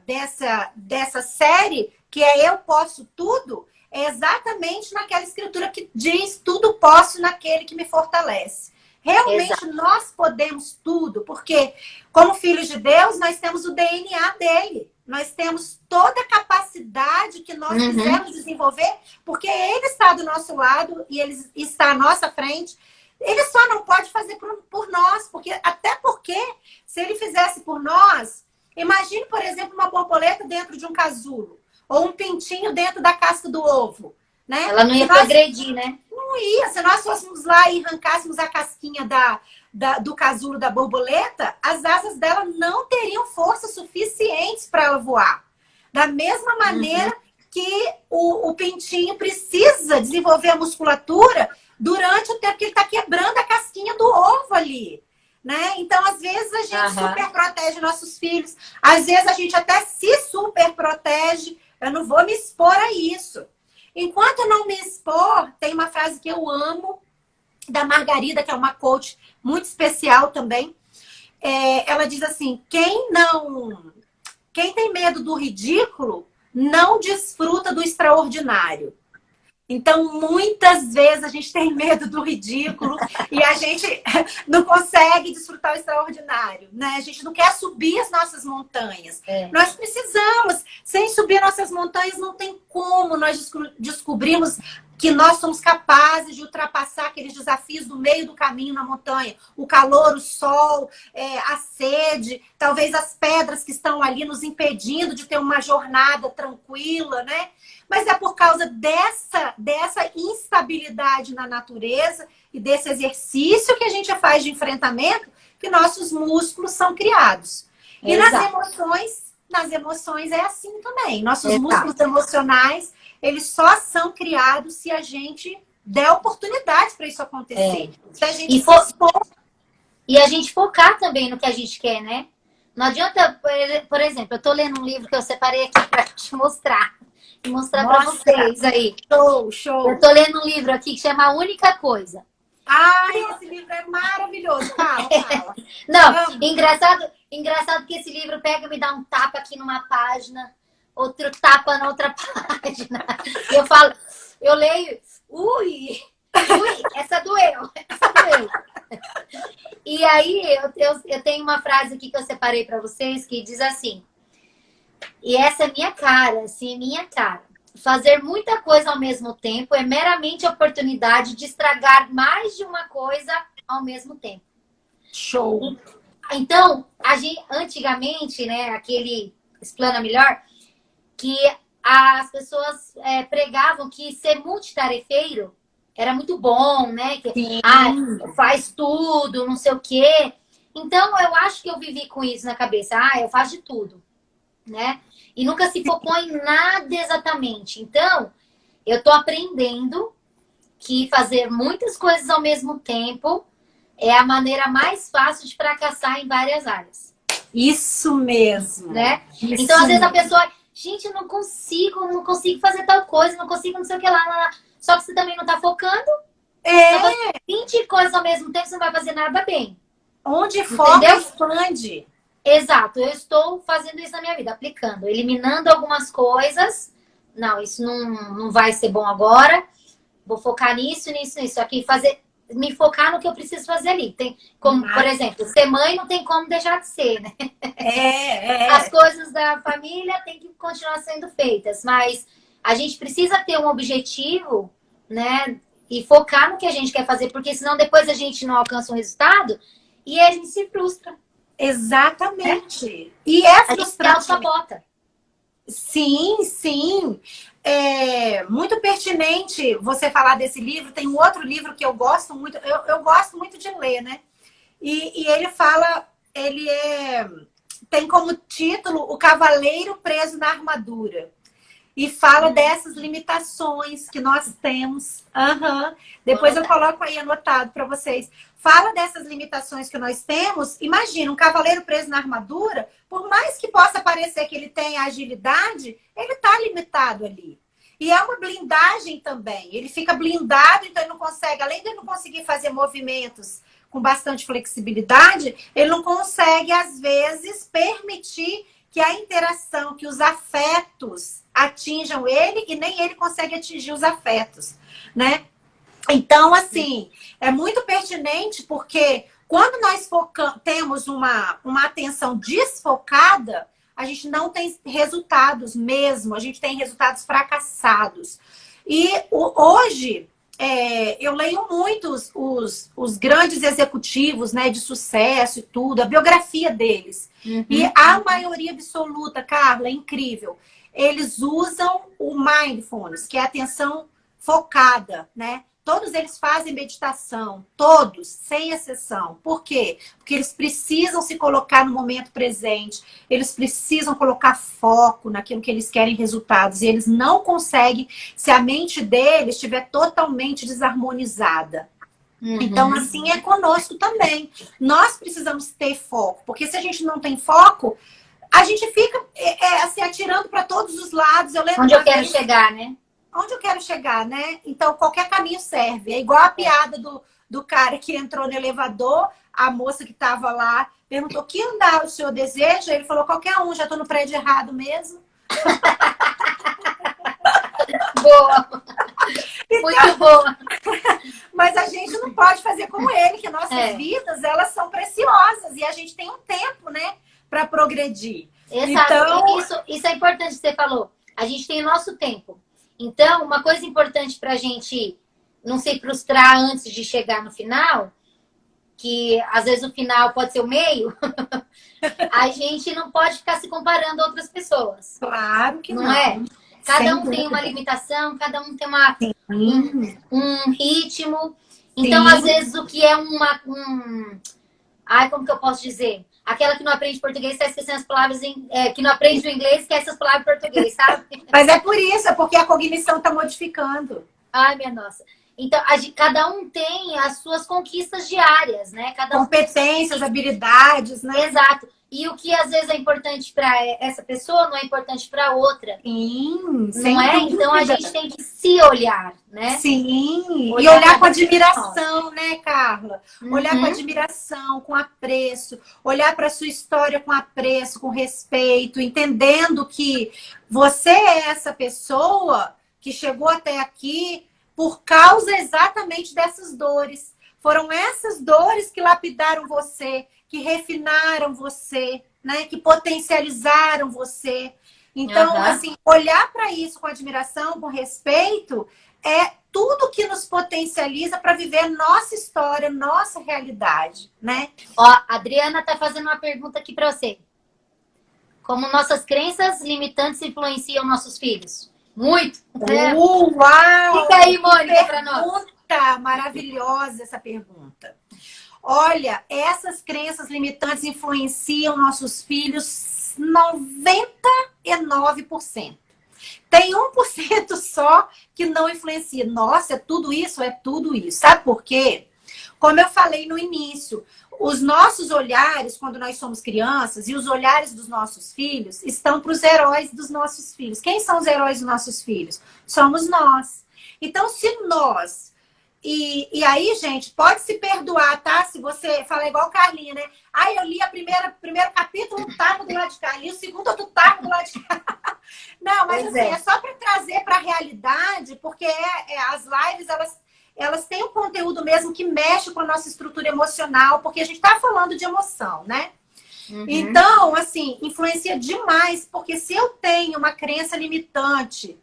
série, que é Eu Posso Tudo, é exatamente naquela escritura que diz tudo posso naquele que me fortalece. Realmente Exato. nós podemos tudo, porque como filhos de Deus, nós temos o DNA dele. Nós temos toda a capacidade que nós quisermos desenvolver, porque ele está do nosso lado e ele está à nossa frente. Ele só não pode fazer por nós, até porque se ele fizesse por nós, imagine, por exemplo, uma borboleta dentro de um casulo, ou um pintinho dentro da casca do ovo, né? Ela não ia progredir, né? Não ia. Se nós fôssemos lá e arrancássemos a casquinha do casulo da borboleta, as asas dela não teriam força suficientes para ela voar. Da mesma maneira que o pintinho precisa desenvolver a musculatura durante o tempo que ele está quebrando a casquinha do ovo ali, né? Então, às vezes, a gente super protege nossos filhos. Às vezes, a gente até se super protege. Eu não vou me expor a isso. Enquanto eu não me expor, tem uma frase que eu amo, da Margarida, que é uma coach muito especial também. Ela diz assim, quem tem medo do ridículo, não desfruta do extraordinário. Então, muitas vezes a gente tem medo do ridículo e a gente não consegue desfrutar o extraordinário, né? A gente não quer subir as nossas montanhas. Nós precisamos. Sem subir nossas montanhas, não tem como nós descobrirmos que nós somos capazes de ultrapassar aqueles desafios do meio do caminho na montanha. O calor, o sol, a sede, talvez as pedras que estão ali nos impedindo de ter uma jornada tranquila, né? Mas é por causa dessa instabilidade na natureza e desse exercício que a gente faz de enfrentamento que nossos músculos são criados. E nas emoções é assim também. Nossos músculos emocionais, eles só são criados se a gente der oportunidade para isso acontecer. Se a gente e a gente focar também no que a gente quer, né? Não adianta, por exemplo, eu tô lendo um livro que eu separei aqui para te mostrar. E mostrar para vocês aí. Show! Eu tô lendo um livro aqui que chama A Única Coisa. Ai, esse livro é maravilhoso. Fala. Não, engraçado que esse livro pega e me dá um tapa aqui numa página, outro tapa na outra página. Eu leio, ui, essa doeu. E aí, eu tenho uma frase aqui que eu separei para vocês que diz assim, e essa é minha cara, assim, minha cara. Fazer muita coisa ao mesmo tempo é meramente a oportunidade de estragar mais de uma coisa ao mesmo tempo. Show! Então, antigamente, né, aquele Explana Melhor, que as pessoas pregavam que ser multitarefeiro era muito bom, né? Que, faz tudo, não sei o quê. Então, eu acho que eu vivi com isso na cabeça. Eu faço de tudo, né? E nunca se focou em nada exatamente. Então, eu tô aprendendo que fazer muitas coisas ao mesmo tempo é a maneira mais fácil de fracassar em várias áreas. Isso mesmo. Né? Isso então, às vezes a mesmo. pessoa... Gente, eu não consigo fazer tal coisa, não consigo não sei o que lá. Só que você também não tá focando. Tá fazendo 20 coisas ao mesmo tempo, você não vai fazer nada bem. Onde foca, expande. Exato, eu estou fazendo isso na minha vida, aplicando, eliminando algumas coisas. Não, isso não vai ser bom agora. Vou focar nisso. Aqui, me focar no que eu preciso fazer ali. Tem como, por exemplo, ser mãe não tem como deixar de ser, né? As coisas da família têm que continuar sendo feitas, mas a gente precisa ter um objetivo, né? E focar no que a gente quer fazer, porque senão depois a gente não alcança um resultado e a gente se frustra. Exatamente. E é frustrante. A gente bota. Sim. É muito pertinente você falar desse livro. Tem um outro livro que eu gosto muito. Eu gosto muito de ler, né? E ele fala... tem como título O Cavaleiro Preso na Armadura. e fala dessas limitações que nós temos. Depois eu coloco aí anotado para vocês. Fala dessas limitações que nós temos. Imagina, um cavaleiro preso na armadura, por mais que possa parecer que ele tenha agilidade, ele está limitado ali. E é uma blindagem também. Ele fica blindado, então ele não consegue, além de ele não conseguir fazer movimentos com bastante flexibilidade, ele não consegue, às vezes, permitir que a interação, que os afetos atinjam ele e nem ele consegue atingir os afetos, né? Então, assim, é muito pertinente porque quando nós temos uma atenção desfocada, a gente não tem resultados mesmo, a gente tem resultados fracassados. E hoje, eu leio muito os grandes executivos, né, de sucesso e tudo, a biografia deles. E a maioria absoluta, Carla, é incrível. Eles usam o mindfulness, que é a atenção focada, né? Todos eles fazem meditação, todos, sem exceção. Por quê? Porque eles precisam se colocar no momento presente, eles precisam colocar foco naquilo que eles querem resultados, e eles não conseguem se a mente deles estiver totalmente desarmonizada. Então, assim é conosco também. Nós precisamos ter foco, porque se a gente não tem foco, a gente fica se atirando para todos os lados. Eu lembro onde eu quero chegar, né? Onde eu quero chegar, né? Então, qualquer caminho serve. É igual a piada do cara que entrou no elevador, a moça que estava lá perguntou: que andar o senhor deseja? Ele falou: qualquer um, já estou no prédio errado mesmo. Boa! Muito boa! Mas a gente não pode fazer como ele, que nossas vidas, elas são preciosas e a gente tem um tempo, né, para progredir. Exato. Então... Isso é importante que você falou. A gente tem o nosso tempo. Então, uma coisa importante para a gente não se frustrar antes de chegar no final, que às vezes o final pode ser o meio, a gente não pode ficar se comparando a outras pessoas. Claro que não. É? Cada um tem uma limitação, cada um tem um ritmo. Então, às vezes, o que é Ai, como que eu posso dizer? Aquela que não aprende português está esquecendo as palavras que não aprende o inglês, esquece as palavras em português, sabe? Mas é por isso, é porque a cognição está modificando. Ai, minha nossa. Então, cada um tem as suas conquistas diárias, né? Competências, habilidades, né? Exato. E o que às vezes é importante para essa pessoa não é importante para outra. Sim, não é? dúvida. Então a gente tem que se olhar, né? Sim. E olhar com admiração, né, Carla? Olhar com admiração, com apreço, olhar para a sua história com apreço, com respeito, entendendo que você é essa pessoa que chegou até aqui por causa exatamente dessas dores. Foram essas dores que lapidaram você, que refinaram você, né? Que potencializaram você. Então, assim, olhar para isso com admiração, com respeito, é tudo que nos potencializa para viver nossa história, nossa realidade, né? Ó, a Adriana tá fazendo uma pergunta aqui para você. Como nossas crenças limitantes influenciam nossos filhos? Muito! Né? Uau! Fica aí, Mônica, para nós. Maravilhosa essa pergunta. Olha, essas crenças limitantes influenciam nossos filhos 99%. Tem 1% só que não influencia. Nossa, é tudo isso? É tudo isso. Sabe por quê? Como eu falei no início, os nossos olhares, quando nós somos crianças, e os olhares dos nossos filhos, estão para os heróis dos nossos filhos. Quem são os heróis dos nossos filhos? Somos nós. Então, se nós... E aí, gente, pode se perdoar, tá? Se você fala igual Carlinha, né? Ah, eu li primeiro capítulo, não tava do lado de cá. Li o segundo, eu tava do lado de cá. Não, mas assim, é só para trazer para a realidade, porque as lives, elas têm um conteúdo mesmo que mexe com a nossa estrutura emocional, porque a gente tá falando de emoção, né? Então, assim, influencia demais, porque se eu tenho uma crença limitante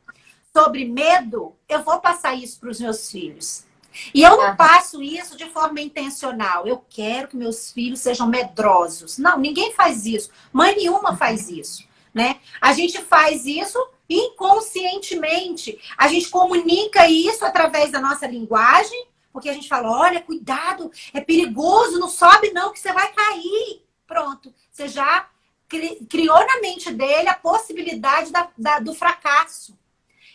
sobre medo, eu vou passar isso para os meus filhos. E eu não passo isso de forma intencional. Eu quero que meus filhos sejam medrosos. Não, ninguém faz isso. Mãe nenhuma faz isso, né? A gente faz isso inconscientemente. A gente comunica isso através da nossa linguagem, porque a gente fala, olha, cuidado, é perigoso, não sobe não, que você vai cair. Pronto, você já criou na mente dele a possibilidade do fracasso,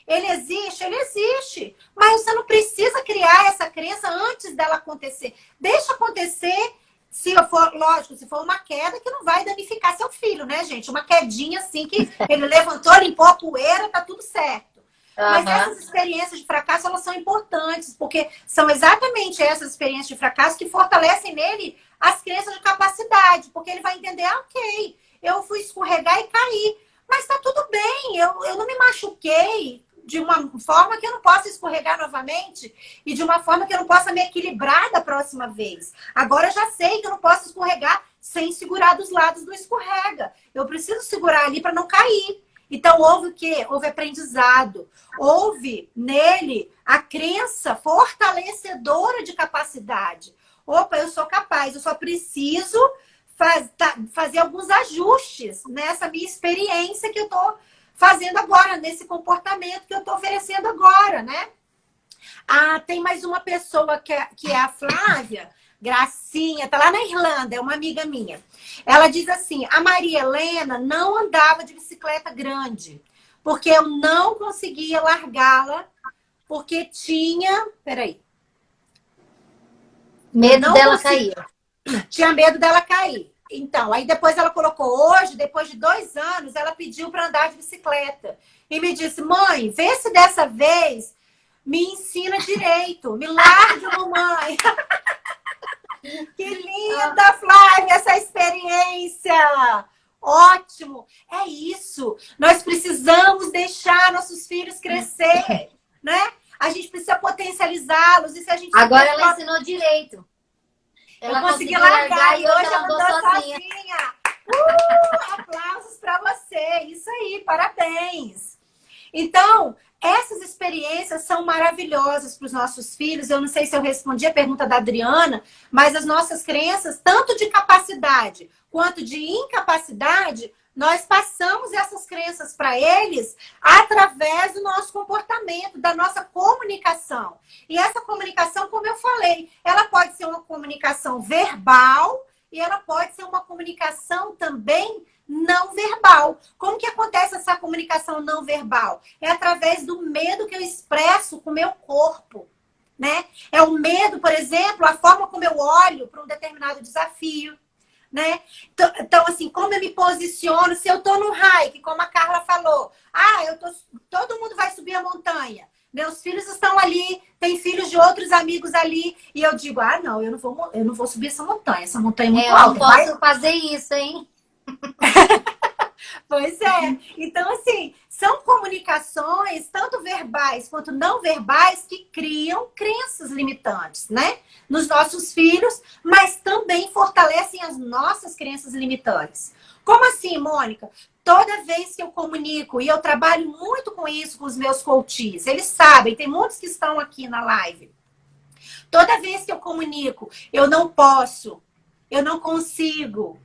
Ele existe? Ele existe. Mas você não precisa criar essa crença antes dela acontecer. Deixa acontecer, se for, lógico, se for uma queda que não vai danificar seu filho, né, gente? Uma quedinha assim que ele levantou, limpou a poeira, tá tudo certo. Mas essas experiências de fracasso, elas são importantes, porque são exatamente essas experiências de fracasso que fortalecem nele as crenças de capacidade, porque ele vai entender, ok, eu fui escorregar e cair, mas tá tudo bem, eu não me machuquei de uma forma que eu não possa escorregar novamente e de uma forma que eu não possa me equilibrar da próxima vez. Agora eu já sei que eu não posso escorregar sem segurar dos lados do escorrega. Eu preciso segurar ali para não cair. Então, houve o quê? Houve aprendizado. Houve nele a crença fortalecedora de capacidade. Opa, eu sou capaz, eu só preciso fazer alguns ajustes nessa minha experiência que eu estou fazendo agora, nesse comportamento que eu estou oferecendo agora, né? Ah, tem mais uma pessoa que é a Flávia, Gracinha, tá lá na Irlanda, é uma amiga minha. Ela diz assim, a Maria Helena não andava de bicicleta grande, porque eu não conseguia largá-la, porque tinha... Peraí. Medo dela cair. Tinha medo dela cair. Então, aí depois ela colocou hoje, depois de 2 anos, ela pediu para andar de bicicleta. E me disse, mãe, vê se dessa vez me ensina direito. Me largue, mamãe. Que linda, Flávia, essa experiência. Ótimo. É isso. Nós precisamos deixar nossos filhos crescer, né? A gente precisa potencializá-los. E se a gente agora ela ensinou direito. Ela conseguiu largar e hoje ela andou sozinha. Aplausos para você. Isso aí, parabéns. Então, essas experiências são maravilhosas para os nossos filhos. Eu não sei se eu respondi a pergunta da Adriana, mas as nossas crenças, tanto de capacidade quanto de incapacidade, nós passamos essas crenças para eles através do nosso comportamento, da nossa comunicação. E essa comunicação, como eu falei, ela pode ser uma comunicação verbal e ela pode ser uma comunicação também não verbal. Como que acontece essa comunicação não verbal? É através do medo que eu expresso com o meu corpo, né? É o medo, por exemplo, a forma como eu olho para um determinado desafio, né? Então, assim, como eu me posiciono, se eu tô no hike, como a Carla falou, todo mundo vai subir a montanha. Meus filhos estão ali, tem filhos de outros amigos ali, e eu digo, não, eu não vou subir essa montanha é muito alta. Eu não posso fazer isso, hein? Pois é. Então, assim, são comunicações, tanto verbais quanto não verbais, que criam crenças limitantes, né? Nos nossos filhos, mas também fortalecem as nossas crenças limitantes. Como assim, Mônica? Toda vez que eu comunico, e eu trabalho muito com isso com os meus coaches, eles sabem, tem muitos que estão aqui na live. Toda vez que eu comunico, eu não posso, eu não consigo.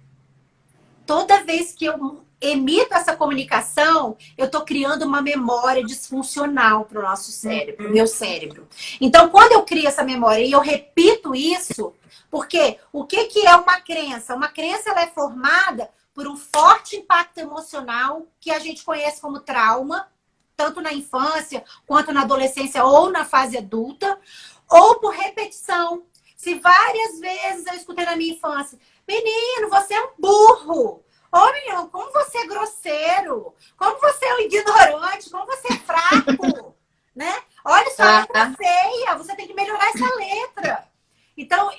Toda vez que eu emito essa comunicação, eu estou criando uma memória disfuncional para o nosso cérebro, pro meu cérebro. Então, quando eu crio essa memória e eu repito isso, porque o que é uma crença? Uma crença ela é formada por um forte impacto emocional que a gente conhece como trauma, tanto na infância quanto na adolescência ou na fase adulta, ou por repetição. Se várias vezes eu escutei na minha infância, menino, você é um burro. Ô, menino, como você é grosseiro. Como você é um ignorante. Como você é fraco. Né? Olha sua letra feia. Você tem que melhorar essa letra. Então,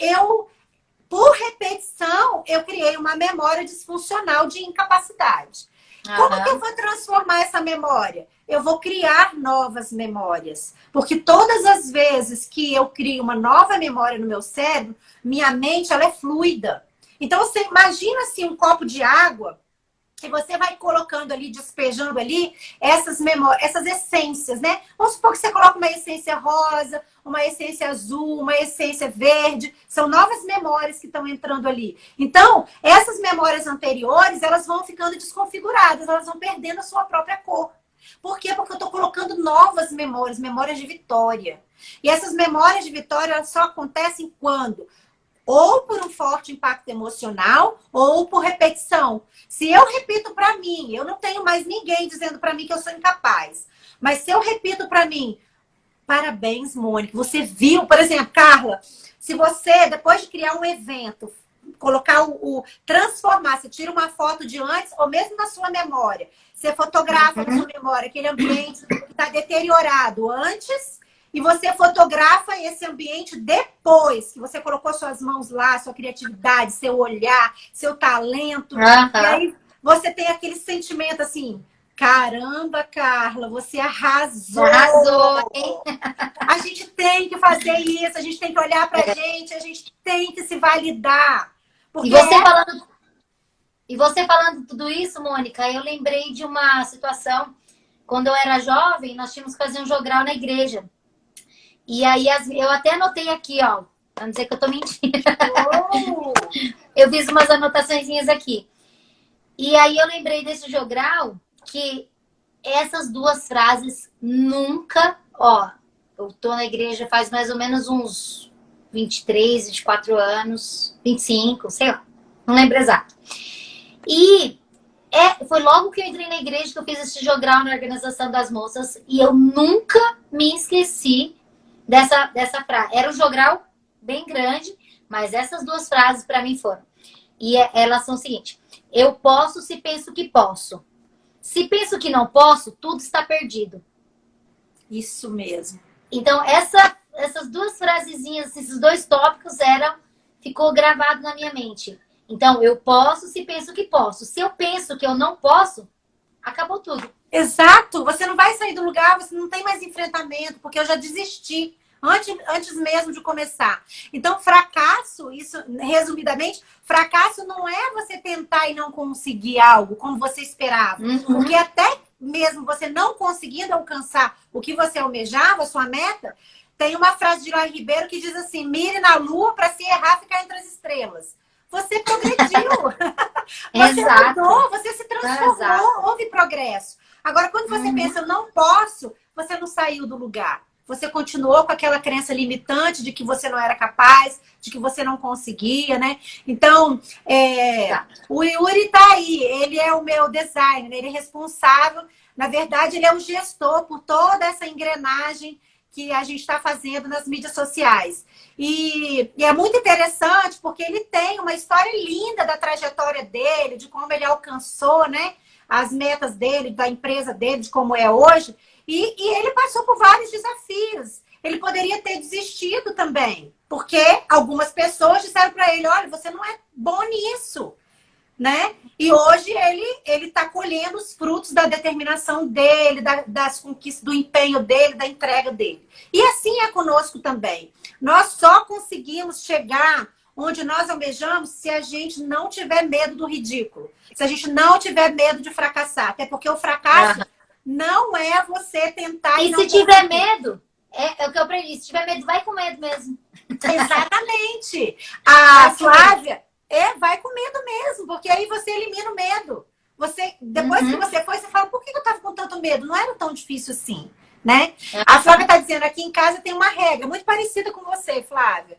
por repetição, eu criei uma memória disfuncional de incapacidade. Como que eu vou transformar essa memória? Eu vou criar novas memórias. Porque todas as vezes que eu crio uma nova memória no meu cérebro, minha mente ela é fluida. Então, você imagina assim um copo de água e você vai colocando ali, despejando ali essas memórias, essas essências, né? Vamos supor que você coloca uma essência rosa, uma essência azul, uma essência verde. São novas memórias que estão entrando ali. Então, essas memórias anteriores, elas vão ficando desconfiguradas, elas vão perdendo a sua própria cor. Por quê? Porque eu estou colocando novas memórias, memórias de vitória. E essas memórias de vitória, elas só acontecem quando ou por um forte impacto emocional, ou por repetição. Se eu repito para mim, eu não tenho mais ninguém dizendo para mim que eu sou incapaz. Mas se eu repito para mim, parabéns, Mônica, você viu, por exemplo, Carla, se você, depois de criar um evento, colocar transformar, você tira uma foto de antes, ou mesmo na sua memória, você fotografa na sua memória aquele ambiente que está deteriorado antes, e você fotografa esse ambiente depois, que você colocou suas mãos lá, sua criatividade, seu olhar, seu talento. E aí você tem aquele sentimento assim, caramba, Carla, você arrasou. Arrasou, hein? A gente tem que fazer isso, a gente tem que olhar pra gente, a gente tem que se validar. Porque E você falando tudo isso, Mônica, eu lembrei de uma situação, quando eu era jovem, nós tínhamos que fazer um jogral na igreja. E aí eu até anotei aqui, ó, pra não dizer que eu tô mentindo. Eu fiz umas anotaçõezinhas aqui. E aí eu lembrei desse jogral que essas duas frases nunca, ó, eu tô na igreja faz mais ou menos uns 23, 24 anos, 25, sei lá, não lembro exato. E foi logo que eu entrei na igreja que eu fiz esse jogral na organização das moças e eu nunca me esqueci dessa frase. Era um jogral bem grande, mas essas duas frases para mim foram. E elas são o seguinte: eu posso se penso que posso. Se penso que não posso, tudo está perdido. Isso mesmo. Então, essas duas frasezinhas, esses dois tópicos ficou gravado na minha mente. Então, eu posso se penso que posso. Se eu penso que eu não posso, acabou tudo. Exato. Você não vai sair do lugar, você não tem mais enfrentamento, porque eu já desisti antes mesmo de começar. Então, fracasso, isso, resumidamente, fracasso não é você tentar e não conseguir algo como você esperava. Porque até mesmo você não conseguindo alcançar o que você almejava, a sua meta, tem uma frase de Eloy Ribeiro que diz assim: mire na lua para se errar, ficar entre as estrelas. Você progrediu. Você mudou, você se transformou, houve progresso. Agora, quando você pensa, eu não posso, você não saiu do lugar. Você continuou com aquela crença limitante de que você não era capaz, de que você não conseguia, né? Então, o Yuri tá aí, ele é o meu designer, ele é responsável, na verdade, ele é o gestor por toda essa engrenagem que a gente está fazendo nas mídias sociais. E é muito interessante porque ele tem uma história linda da trajetória dele, de como ele alcançou, né, as metas dele, da empresa dele, de como é hoje. E ele passou por vários desafios. Ele poderia ter desistido também, porque algumas pessoas disseram para ele: olha, você não é bom nisso, né? E hoje ele está colhendo os frutos da determinação dele, das conquistas, do empenho dele, da entrega dele. E assim é conosco também. Nós só conseguimos chegar onde nós almejamos se a gente não tiver medo do ridículo, se a gente não tiver medo de fracassar, até porque o fracasso não é você tentar... E se tiver medo, é o que eu aprendi, se tiver medo, vai com medo mesmo. Exatamente. A Flávia vai com medo mesmo, porque aí você elimina o medo. Depois que você foi, você fala: por que eu estava com tanto medo? Não era tão difícil assim, né? A Flávia está dizendo: aqui em casa tem uma regra muito parecida com você, Flávia.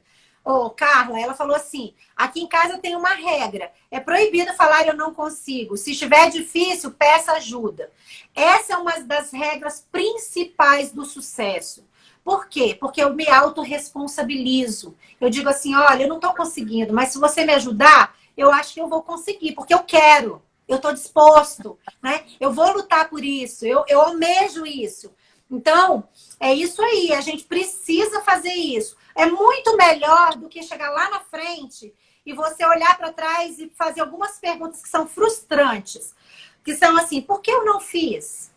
Carla, ela falou assim: aqui em casa tem uma regra. É proibido falar eu não consigo. Se estiver difícil, peça ajuda. Essa é uma das regras principais do sucesso. Por quê? Porque eu me autorresponsabilizo. Eu digo assim: olha, eu não estou conseguindo, mas se você me ajudar, eu acho que eu vou conseguir, porque eu quero, eu estou disposto, né? Eu vou lutar por isso, eu almejo isso. Então, é isso aí, a gente precisa fazer isso. É muito melhor do que chegar lá na frente e você olhar para trás e fazer algumas perguntas que são frustrantes. Que são assim: por que eu não fiz?